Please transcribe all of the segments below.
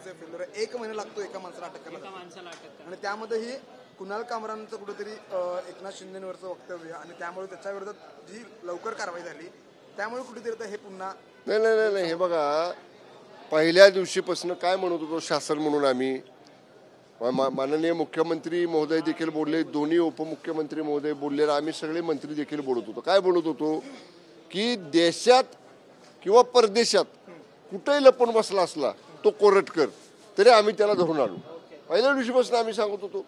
पोलिसांचा फेल्युअर आहे. 1 महिना लागतो एका माणसाला अटक करायला, आणि त्यामध्येही कुणाल कामरांचं कुठेतरी एकनाथ शिंदेवरचं वक्तव्य, आणि त्यामुळे त्याच्या विरोधात जी लवकर कारवाई झाली, त्यामुळे कुठेतरी हे पुन्हा नाही हे बघा, पहिल्या दिवशीपासून काय म्हणत होतो शासन म्हणून आम्ही, माननीय मुख्यमंत्री महोदय देखील बोलले, दोन्ही उपमुख्यमंत्री महोदय बोलले, आम्ही सगळे मंत्री देखील बोलत होतो. काय बोलत होतो की देशात किंवा परदेशात कुठेही लपून बसला असला तो कोरटकर तरी आम्ही त्याला धरून आलो. पहिल्या दिवशीपासून आम्ही सांगत होतो.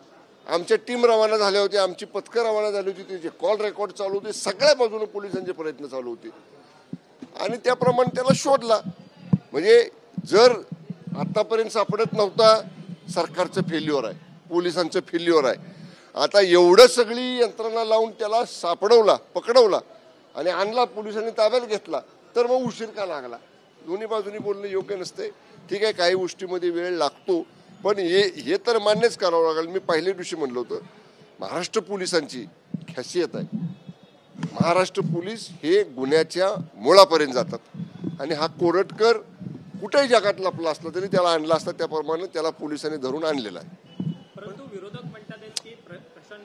आमच्या टीम रवाना झाल्या होत्या, आमची पथकं रवाना झाली होती, त्याचे कॉल रेकॉर्ड चालू होते, सगळ्या बाजूने पोलिसांचे प्रयत्न चालू होते, आणि त्याप्रमाणे त्याला शोधला. म्हणजे जर आतापर्यंत सापडत नव्हता, सरकारचं फेल्युअर आहे, पोलिसांचं फेल्युअर आहे. आता एवढं सगळी यंत्रणा लावून त्याला सापडवला, पकडवला आणि आणला, पोलिसांनी ताब्यात घेतला, तर मग उशीर का लागला? दोन्ही बाजूनी बोलणं योग्य नसते. ठीक आहे, काही गोष्टीमध्ये वेळ लागतो, पण हे तर मान्यच करावं लागेल. मी पहिल्या दिवशी म्हणलं होतं, महाराष्ट्र पोलिसांची खासियत आहे, महाराष्ट्र पोलीस हे गुन्ह्याच्या मुळापर्यंत जातात, आणि हा कोरटकर कुठेही जगात लपला असला तरी त्याला आणला असता, त्याप्रमाणे त्याला पोलिसांनी धरून आणलेला आहे. परंतु विरोधक म्हणतात की प्रशांत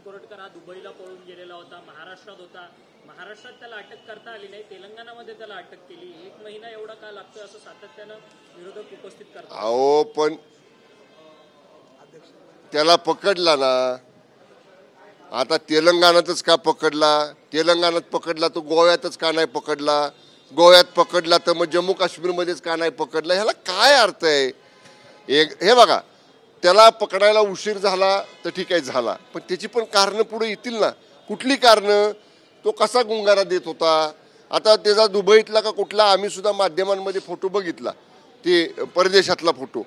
कोरटकर हा दुबईला पळून गेलेला होता, महाराष्ट्रात होता, महाराष्ट्रात त्याला अटक करता आली नाही, तेलंगणामध्ये त्याला अटक केली. 1 महिना एवढा का लागतो असं सातत्यानं विरोधक उपस्थित करतात. अहो, पण त्याला पकडला ना, आता तेलंगणातच का पकडला? तेलंगणात पकडला तर गोव्यातच का नाही पकडला? गोव्यात पकडला तर मग जम्मू काश्मीरमध्येच का नाही पकडला? ह्याला काय अर्थ आहे? हे बघा, त्याला पकडायला उशीर झाला तर ठीक आहे, झाला, पण त्याची पण कारणं पुढे येतील ना. कुठली कारणं? तो कसा गुंगारा देत होता? आता त्याचा दुबईतला का कुठला, आम्ही सुद्धा माध्यमांमध्ये फोटो बघितला, ते परदेशातला फोटो,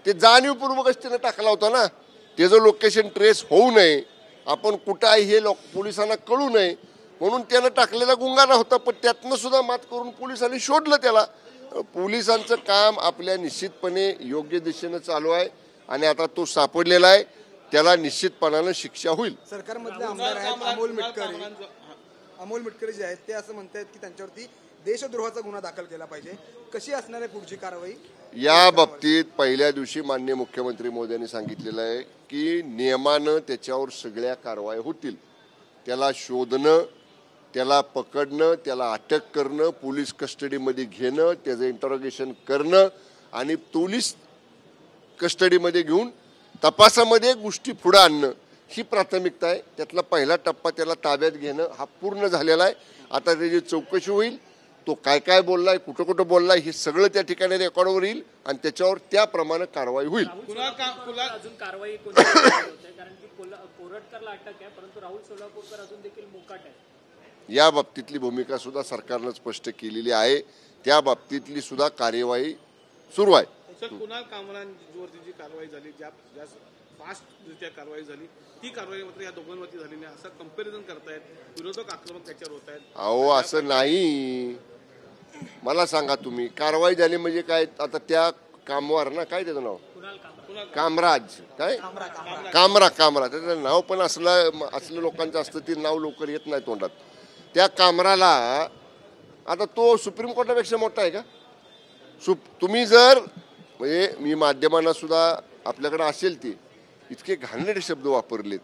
ते जाणीवपूर्वकच त्यानं टाकला होता ना. त्याचं लोकेशन ट्रेस होऊ नये, आपण कुठं आहे हे पोलिसांना कळू नये म्हणून त्यानं टाकलेला गुंगारा होता. पण त्यातनं सुद्धा मात करून पोलिसांनी शोधलं त्याला. पोलिसांचं काम आपल्या निश्चितपणे योग्य दिशेनं चालू आहे, आणि आता तो सापडलेला आहे, त्याला निश्चितपणानं शिक्षा होईल. सरकारमधले आमदार आहेत अमोल मिटकरी जे आहेत ते असं म्हणतात की त्यांच्यावरती देशद्रोहाचा गुन्हा दाखल केला पाहिजे. कशी असणार आहे पुढची कारवाई? या बाबतीत पहिल्या दिवशी माननीय मुख्यमंत्री मोदयांनी सांगितलेलं आहे की नियमानं त्याच्यावर सगळ्या कारवाई होतील. त्याला शोधणं, त्याला पकडणं, त्याला अटक करणं, पोलीस कस्टडीमध्ये घेणं, त्याचं इंटरोगेशन करणं, आणि पोलीस कस्टडीमध्ये घेऊन तपासामध्ये गोष्टी पुढं आणणं ही प्राथमिकता आहे. त्यातला पहिला टप्पा त्याला ताब्यात घेणं हा पूर्ण झालेला आहे. आता त्याची चौकशी होईल, तो काय काय बोललाय, कुठं कुठं बोललाय, हे सगळं त्या ठिकाणी रेकॉर्डवर येईल, आणि त्याच्यावर त्याप्रमाणे कारवाई होईल. अजून कारवाई कोणती कारण की कोरटकरला अटक आहे, परंतु राहुल सोलापूरकर अजून देखील मोकाट आहे. या बाबतीतली भूमिका सुद्धा सरकारनं स्पष्ट केलेली आहे. त्या बाबतीतली सुद्धा कार्यवाही सुरू आहे. कुणाल कामरांवरती जी कारवाई झाली, ज्या फास्टरित्या कारवाई झाली, ती कारवाई मात्र या दोघांवरती झाली नाही असं कंपॅरिझन करतायत विरोधक, आक्रमक त्याच्यावर होत आहेत. अहो, असं नाही. मला सांगा तुम्ही, कारवाई झाली म्हणजे काय? आता त्या कामवार ना, काय त्याचं नाव, कामराज, काय कामरा त्याचं नाव पण असलं लोकांचं असतं, ते नाव लवकर येत नाही तोंडात. त्या कामराला आता तो सुप्रीम कोर्टापेक्षा मोठा आहे का? तुम्ही जर, म्हणजे मी माध्यमांना सुद्धा आपल्याकडे असेल ते इतके घाणेरडे शब्द वापरलेत,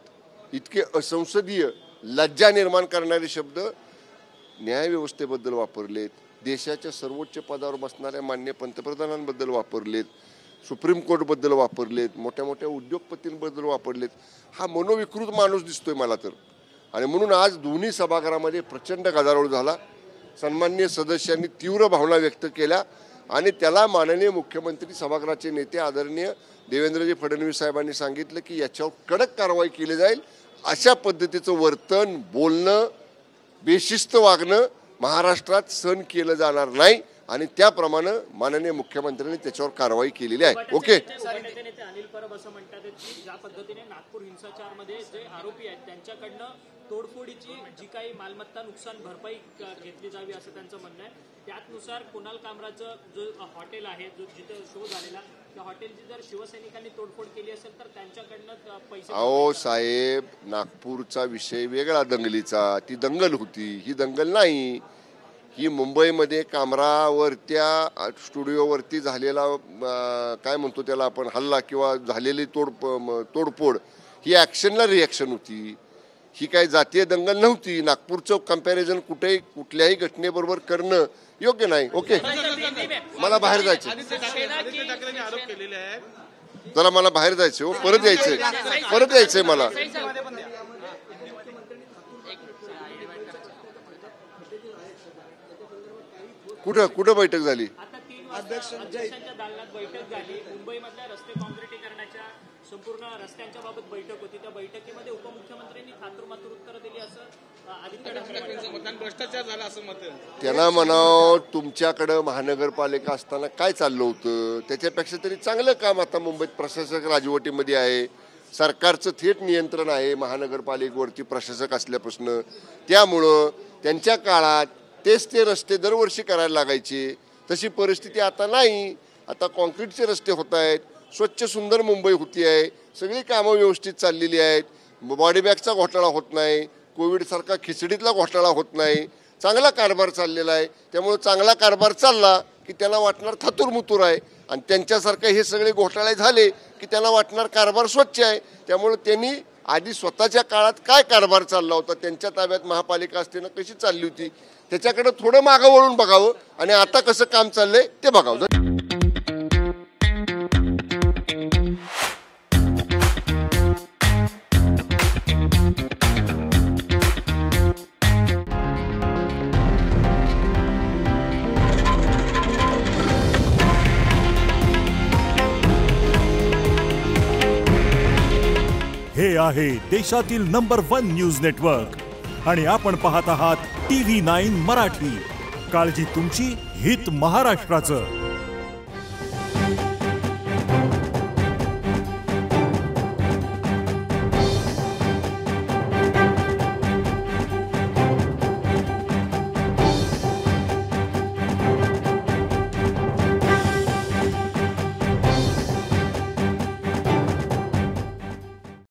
इतके असंसदीय, लज्जा निर्माण करणारे शब्द न्यायव्यवस्थेबद्दल वापरलेत, देशाच्या सर्वोच्च पदावर बसणाऱ्या माननीय पंतप्रधानांबद्दल वापरलेत, सुप्रीम कोर्टबद्दल वापरलेत, मोठ्या मोठ्या उद्योगपतींबद्दल वापरलेत. हा मनोविकृत माणूस दिसतोय मला तर. आणि म्हणून आज दोन्ही सभागृहामध्ये प्रचंड गदारोळ झाला. सन्माननीय सदस्यांनी तीव्र भावना व्यक्त केल्या, आणि त्याला माननीय मुख्यमंत्री, सभागृहाचे नेते आदरणीय देवेंद्रजी फडणवीस साहेबांनी सांगितलं की याच्यावर कडक कारवाई केली जाईल. अशा पद्धतीचं वर्तन, बोलणं, बेशिस्त वागणं महाराष्ट्रात सहन केलं जाणार नाही, आणि त्याप्रमाणे माननीय मुख्यमंत्र्यांनी त्याच्यावर कारवाई केलेली आहे. ओके. अनिल परब असं म्हणतात की ज्या पद्धतीने नागपूर हिंसाचारमध्ये जे आरोपी आहेत त्यांच्याकडनं तोडफोडीची जी काही मालमत्ता नुकसान भरपाई घेतली जावी असं त्यांचं म्हणणं आहे. त्यानुसार कुणाल कामराचं जो हॉटेल आहे, जो जिथं शो झालेला, त्या हॉटेलची जर शिवसैनिकांनी तोडफोड केली असेल तर त्यांच्याकडनं पैसे. अहो साहेब, नागपूरचा विषय वेगळा दंगलीचा, ती दंगल होती, ही दंगल नाही. ही मुंबईमध्ये कामरावरत्या स्टुडिओवरती झालेला काय म्हणतो त्याला आपण हल्ला किंवा झालेली तोडफोड ही ॲक्शनला रिॲक्शन होती. ही काही जातीय दंगल नव्हती. नागपूरचं कम्पॅरिझन कुठल्याही घटनेबरोबर करणं योग्य नाही. ओके, मला बाहेर जायचं, आदित्य ठाकरेंनी आरोप केलेले आहेत. जरा मला बाहेर जायचं हो, परत यायचंय मला. कुठं बैठक झाली? आता 3 वाजता अध्यक्षांच्या दालनात बैठक झाली. मुंबईमधल्या रस्ते काँक्रिटीकरणाच्या संपूर्ण रस्त्यांच्या बाबत बैठक होती. त्या बैठकीमध्ये उपमुख्यमंत्र्यांनी थातुरमातुर उत्तर दिली असं आदित्य ठाकरे मतदान भ्रष्टाचार झाला असं मत आहे. त्यांना म्हणावं, तुमच्याकडं महानगरपालिका असताना काय चाललं होतं, त्याच्यापेक्षा तरी चांगलं काम आता मुंबईत प्रशासक राजवटीमध्ये आहे. सरकारचं थेट नियंत्रण आहे महानगरपालिकेवरती प्रशासक असल्यापासून. त्यामुळं त्यांच्या काळात ते रस्ते दरवर्षी करायला लागायचे. तशी परिस्थिती आता नाही. आता कॉन्क्रीटचे रस्ते होत आहेत, स्वच्छ सुंदर मुंबई होती आहे, सगळी कामं व्यवस्थित चाललेली आहेत. बॉडी बॅगचा घोटाळा होत नाही, कोविडसारखा खिचडीतला घोटाळा होत नाही. चांगला कारभार चाललेला आहे. त्यामुळे चांगला कारभार चालला की त्यांना वाटणार थातुरमुतूर आहे, आणि त्यांच्यासारखे हे सगळे घोटाळे झाले की त्यांना वाटणार कारभार स्वच्छ आहे. त्यामुळे त्यांनी आधी स्वतःच्या काळात काय कारभार चालला होता, त्यांच्या ताब्यात महापालिका असताना कशी चालली होती, त्याच्याकडे थोडं मागं वळून बघावं आणि आता कसं काम चाललंय ते बघावं. हे आहे देशातील नंबर 1 न्यूज नेटवर्क आणि आपण पाहत आहात TV9 मराठी. काळजी तुमची, हित महाराष्ट्राचं.